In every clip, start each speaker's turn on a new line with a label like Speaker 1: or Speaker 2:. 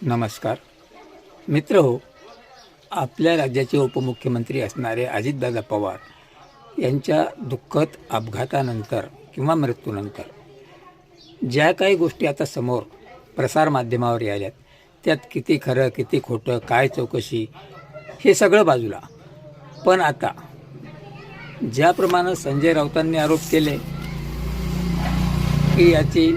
Speaker 1: नमस्कार मित्र हो. आपल्या राज्याचे उपमुख्यमंत्री असणारे अजितदादा पवार यांच्या दुःखद अपघातानंतर किंवा मृत्यूनंतर ज्या काही गोष्टी आता समोर प्रसारमाध्यमावर याल्यात त्यात किती खरं किती खोटं काय चौकशी हे सगळं बाजूला. पण आता ज्याप्रमाणे संजय राऊतांनी आरोप केले की याची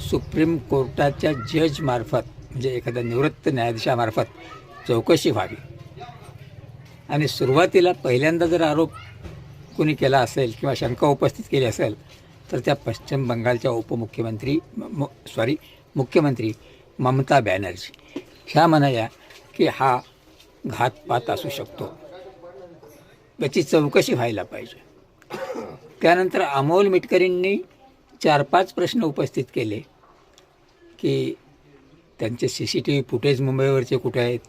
Speaker 1: सुप्रीम कोर्टाच्या जजमार्फत म्हणजे एखाद्या निवृत्त न्यायाधीशामार्फत चौकशी व्हावी आणि सुरुवातीला पहिल्यांदा जर आरोप कोणी केला असेल किंवा शंका उपस्थित केली असेल तर त्या पश्चिम बंगालच्या मुख्यमंत्री ममता बॅनर्जी ह्या म्हणाल्या की हा घातपात असू शकतो, याची चौकशी व्हायला पाहिजे. त्यानंतर अमोल मिटकरींनी 4-5 प्रश्न उपस्थित केले की त्यांचे CCTV फुटेज मुंबईवरचे कुठे आहेत,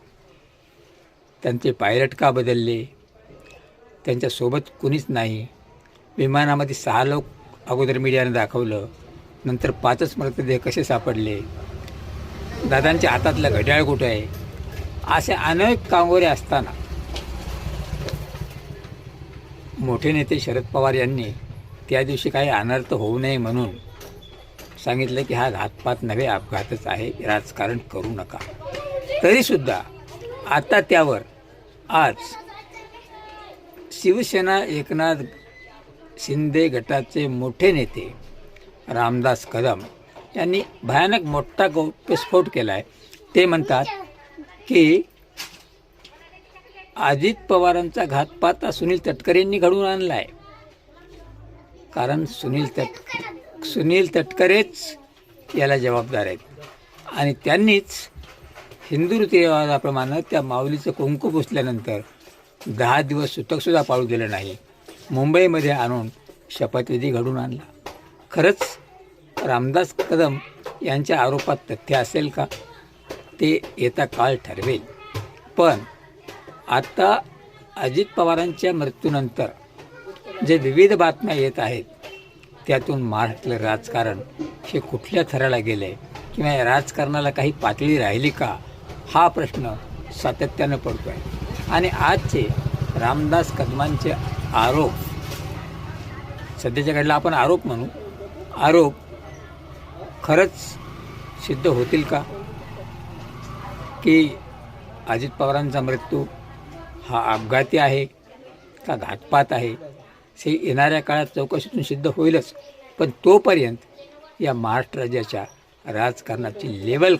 Speaker 1: त्यांचे पायलट का बदलले, त्यांच्यासोबत कुणीच नाही, विमानामध्ये 6 लोक अगोदर मीडियाने दाखवलं, नंतर 5च मृतदेह कसे सापडले, दादांच्या हातातलं घड्याळ कुठं आहे, असे अनेक कांगोरे असताना मोठे नेते शरद पवार यांनी त्या दिवशी काही अनर्थ होऊ नये म्हणून सांगितलं की हा घातपात नव्हे, अपघातच आहे, राजकारण करू नका. तरीसुद्धा आता त्यावर आज शिवसेना एकनाथ शिंदे गटाचे मोठे नेते रामदास कदम यांनी भयानक मोठा गौप्यस्फोट केला आहे. ते म्हणतात की अजित पवारांचा घातपात हा सुनील तटकरेंनी घडवून आणला आहे, कारण सुनील तटकरेच याला जबाबदार आहेत आणि त्यांनीच हिंदू रीतिरिवाजाप्रमाणे त्या माऊलीचं कुंकू पुसल्यानंतर 10 दिवस सुतकसुद्धा पाळू दिलं नाही, मुंबईमध्ये आणून शपथविधी घडून आणला. खरंच रामदास कदम यांच्या आरोपात तथ्य असेल का ते येता काळ ठरवेल. पण आता अजित पवारांच्या मृत्यूनंतर जे विविध बातम्या येत आहेत त्यातून महाराष्ट्रातलं राजकारण हे कुठल्या थराला गेलं आहे किंवा या राजकारणाला काही पातळी राहिली का हा प्रश्न सातत्यानं पडतो आहे. आणि आजचे रामदास कदमांचे आरोप, सध्याच्या घडला आपण आरोप म्हणू, आरोप खरंच सिद्ध होतील का की अजित पवारांचा मृत्यू हा अपघाती आहे का घातपात आहे हे येणाऱ्या काळात चौकशीतून सिद्ध होईलच. पण तोपर्यंत या महाराष्ट्र राज्याच्या राजकारणाची लेवल